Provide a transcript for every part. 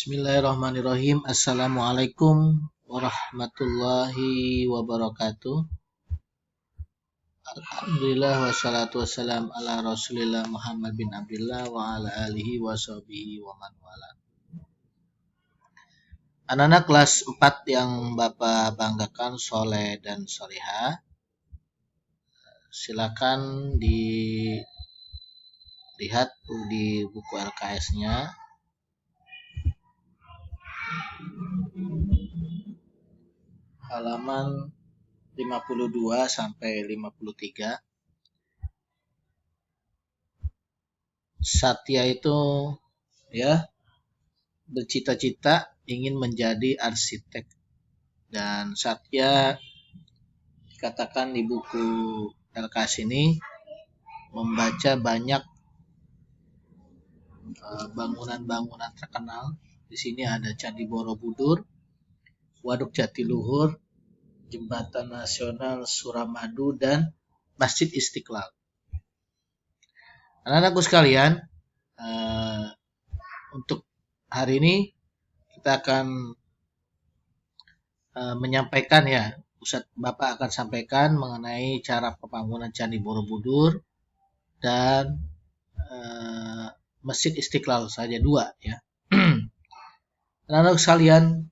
Bismillahirrahmanirrahim. Assalamualaikum warahmatullahi wabarakatuh. Alhamdulillah wassalatu wassalam ala Rasulillah Muhammad bin Abdullah wa ala alihi wa sahbihi wa man wala. Anak-anak kelas 4 yang Bapak banggakan, Soleh dan Soleha, silakan dilihat di buku LKS-nya. Halaman 52 sampai 53. Satya itu bercita-cita ingin menjadi arsitek, dan Satya dikatakan di buku LKS ini membaca banyak bangunan-bangunan terkenal. Di sini ada Candi Borobudur, Waduk Jatiluhur, Jembatan Nasional Suramadu, dan Masjid Istiqlal. Anak-anakku sekalian, untuk hari ini kita akan menyampaikan Ustadz Bapak akan sampaikan mengenai cara pembangunan Candi Borobudur dan Masjid Istiqlal saja, dua ya. Anak-anak sekalian,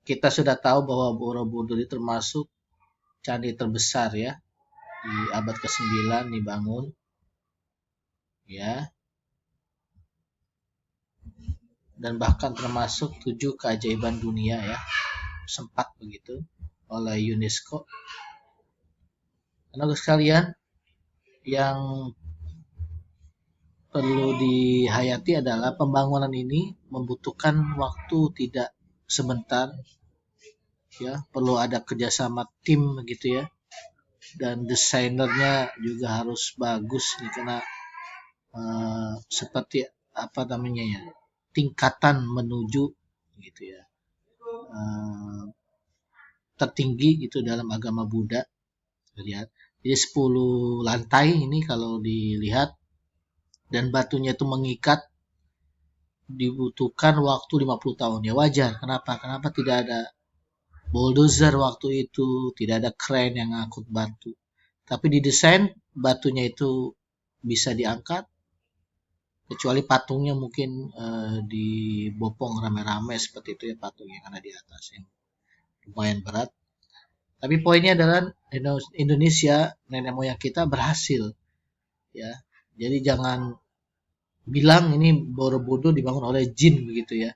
kita sudah tahu bahwa Borobudur itu termasuk candi terbesar ya, di abad ke-9 dibangun ya, dan bahkan termasuk 7 keajaiban dunia ya, sempat begitu oleh UNESCO. Anak-anak sekalian, yang perlu dihayati adalah pembangunan ini membutuhkan waktu tidak sebentar ya, perlu ada kerjasama tim begitu ya, dan desainernya juga harus bagus nih, karena seperti tingkatan menuju gitu ya, tertinggi gitu dalam agama Buddha. Lihat, jadi 10 lantai ini kalau dilihat, dan batunya itu mengikat, dibutuhkan waktu 50 tahun ya. Wajar. Kenapa tidak ada bulldozer waktu itu, tidak ada kren yang ngangkut batu, tapi didesain batunya itu bisa diangkat, kecuali patungnya mungkin dibopong rame-rame seperti itu ya, patungnya karena di atas yang lumayan berat. Tapi poinnya adalah Indonesia, nenek moyang kita berhasil ya. Jadi jangan bilang ini Borobudur dibangun oleh jin begitu ya.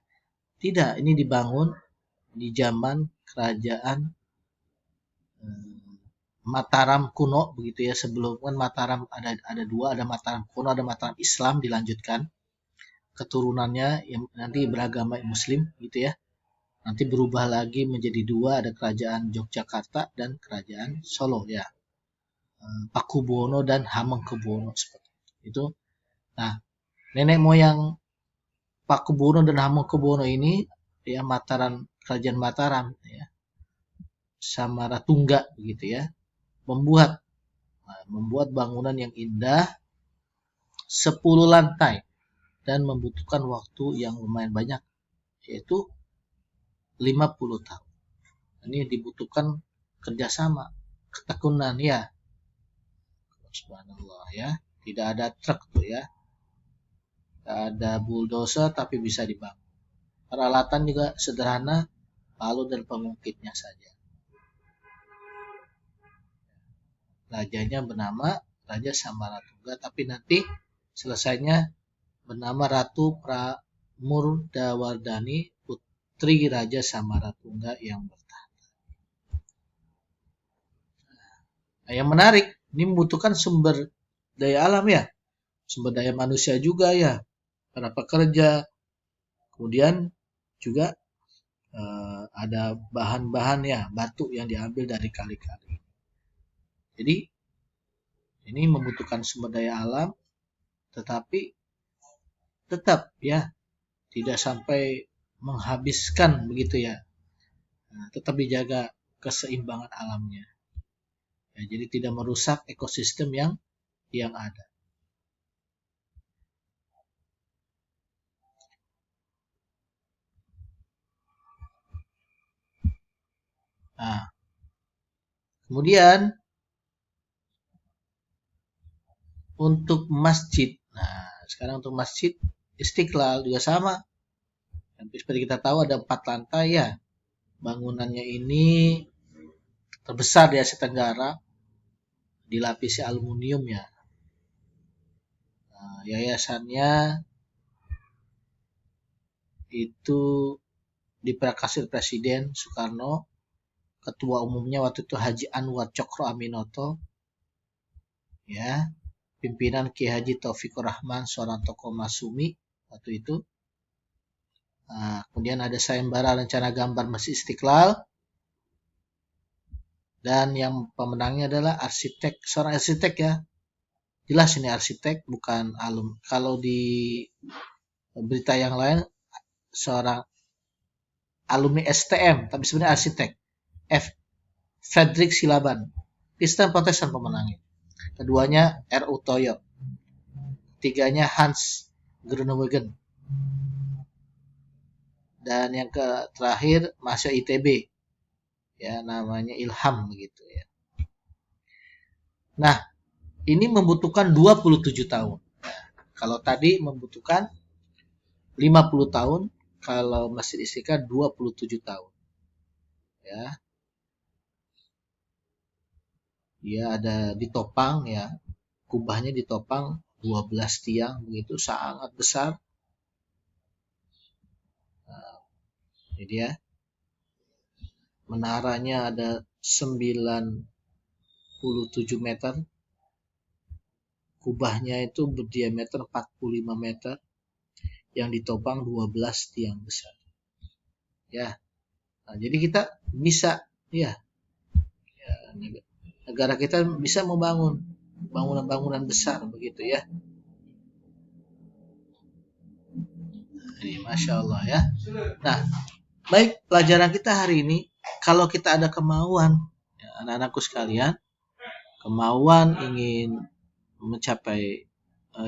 Tidak, ini dibangun di zaman kerajaan Mataram kuno begitu ya. Sebelum kan Mataram ada dua, ada Mataram kuno, ada Mataram Islam dilanjutkan. Keturunannya yang nanti beragama Muslim gitu ya. Nanti berubah lagi menjadi dua, ada kerajaan Yogyakarta dan kerajaan Solo ya. Pakubuwono dan Hamengkubuwono seperti itu. Nah, nenek moyang Pakubuwono dan Hamengkubuwono ini ya, kerajaan Mataram ya, Samaratungga begitu ya, membuat bangunan yang indah 10 lantai dan membutuhkan waktu yang lumayan banyak, yaitu 50 tahun. Ini dibutuhkan kerjasama, ketekunan ya. Subhanallah ya, tidak ada truk tuh ya, tidak ada bulldozer tapi bisa dibangun. Peralatan juga sederhana, palu dan pengungkitnya saja. Rajanya bernama Raja Samaratungga, tapi nanti selesainya bernama Ratu Pramurdawardhani, putri Raja Samaratungga yang bertahta. Nah, yang menarik, ini membutuhkan sumber daya alam ya, sumber daya manusia juga ya, para pekerja, kemudian juga ada bahan-bahan ya, batu yang diambil dari kali-kali. Jadi ini membutuhkan sumber daya alam, tetapi tetap ya tidak sampai menghabiskan begitu ya. Nah, tetap dijaga keseimbangan alamnya. Ya, jadi tidak merusak ekosistem yang ada. Nah, kemudian untuk masjid. Nah, sekarang untuk masjid Istiqlal juga sama. Seperti kita tahu ada 4 lantai ya. Bangunannya ini terbesar di Asia Tenggara, dilapisi aluminium ya. Nah, yayasannya itu diprakarsir Presiden Soekarno, ketua umumnya waktu itu Haji Anwar Cokro Aminoto, ya, pimpinan Ki Haji Taufikur Rahman, seorang tokoh Masumi waktu itu. Nah, kemudian ada sayembara rencana gambar Masjid Istiqlal, dan yang pemenangnya adalah seorang arsitek ya. Jelas ini arsitek, bukan alum. Kalau di berita yang lain seorang alumni STM, tapi sebenarnya arsitek. Frederick Silaban, Kristen Protestan pemenangnya. Keduanya R.U. Toyo. Ketiganya Hans Groenewegen. Dan yang terakhir mahasiswa ITB. Ya, namanya Ilham begitu ya. Nah, ini membutuhkan 27 tahun. Nah, kalau tadi membutuhkan 50 tahun, kalau Masjid Istiqlal 27 tahun. Ya. Dia ada ditopang ya. Kubahnya ditopang 12 tiang begitu, sangat besar. Nah, ini dia. Menaranya ada 97 meter. Kubahnya itu berdiameter 45 meter. Yang ditopang 12 tiang besar. Ya. Nah, jadi kita bisa ya, negara kita bisa membangun bangunan-bangunan besar begitu ya. Jadi, Masya Allah ya. Nah, baik, pelajaran kita hari ini, kalau kita ada kemauan, ya, anak-anakku sekalian, kemauan ingin mencapai,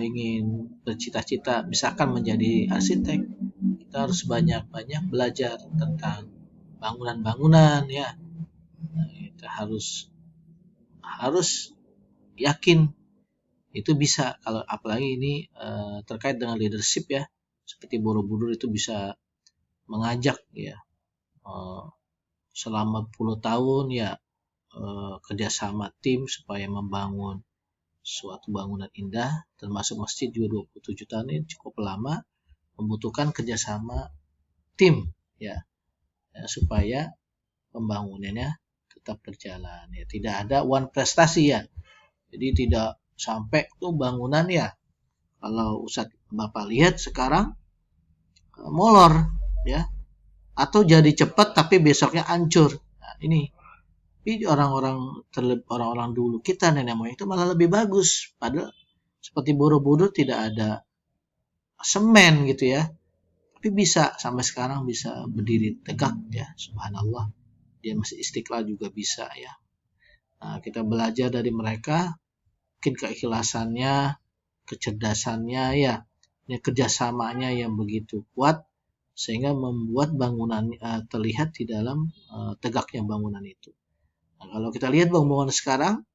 ingin bercita-cita, misalkan menjadi arsitek, kita harus banyak-banyak belajar tentang bangunan-bangunan ya. Nah, kita harus yakin itu bisa, kalau apalagi ini terkait dengan leadership ya, seperti Borobudur itu bisa mengajak ya selama puluh tahun ya kerjasama tim supaya membangun suatu bangunan indah, termasuk masjid juga 27 tahun ini cukup lama, membutuhkan kerjasama tim ya, supaya pembangunannya tetap berjalan ya, tidak ada one prestasi ya, jadi tidak sampai tuh bangunan ya, kalau Ustadz Bapak lihat sekarang molor ya, atau jadi cepat tapi besoknya hancur. Nah, ini orang-orang dulu kita nenek moyang itu malah lebih bagus, padahal seperti Borobudur tidak ada semen gitu ya, tapi bisa sampai sekarang bisa berdiri tegak ya, subhanallah. Dia masih Istiqlal juga bisa ya. Nah, kita belajar dari mereka, mungkin keikhlasannya, kecerdasannya ya, kerjasamanya yang begitu kuat sehingga membuat bangunan terlihat di dalam tegaknya bangunan itu. Nah, kalau kita lihat bangunan sekarang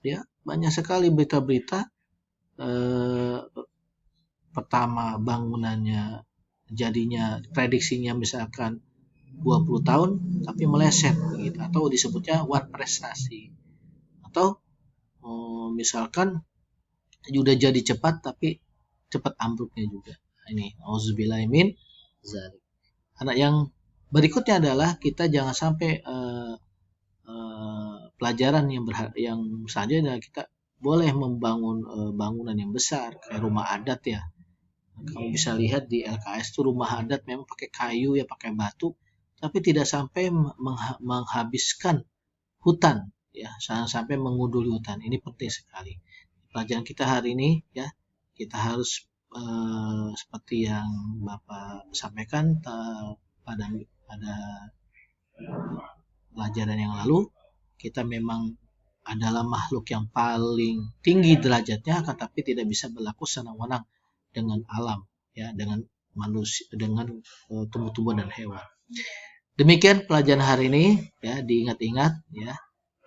ya, banyak sekali berita-berita pertama bangunannya jadinya prediksinya misalkan 20 tahun tapi meleset begitu, atau disebutnya one prestasi, atau misalkan udah jadi cepat tapi cepat ambruknya juga. Nah, ini auzubillahimin zalik. Anak yang berikutnya adalah kita jangan sampai pelajaran yang saja adalah kita boleh membangun bangunan yang besar kayak rumah adat ya. Kamu bisa lihat di LKS itu rumah adat memang pakai kayu ya, pakai batu, tapi tidak sampai menghabiskan hutan ya, jangan sampai menguduli hutan. Ini penting sekali. Pelajaran kita hari ini ya, kita harus seperti yang Bapak sampaikan pada pelajaran yang lalu, kita memang adalah makhluk yang paling tinggi derajatnya, tetapi tidak bisa berlaku senang-senang dengan alam ya, dengan manusia, dengan tumbuh-tumbuhan dan hewan. Demikian pelajaran hari ini, ya, diingat-ingat ya.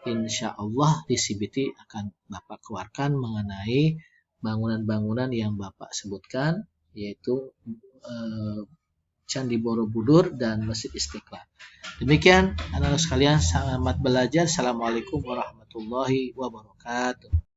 Insya Allah di CBT akan Bapak keluarkan mengenai bangunan-bangunan yang Bapak sebutkan, yaitu Candi Borobudur dan Masjid Istiqlal. Demikian anak-anak sekalian, selamat belajar. Assalamualaikum warahmatullahi wabarakatuh.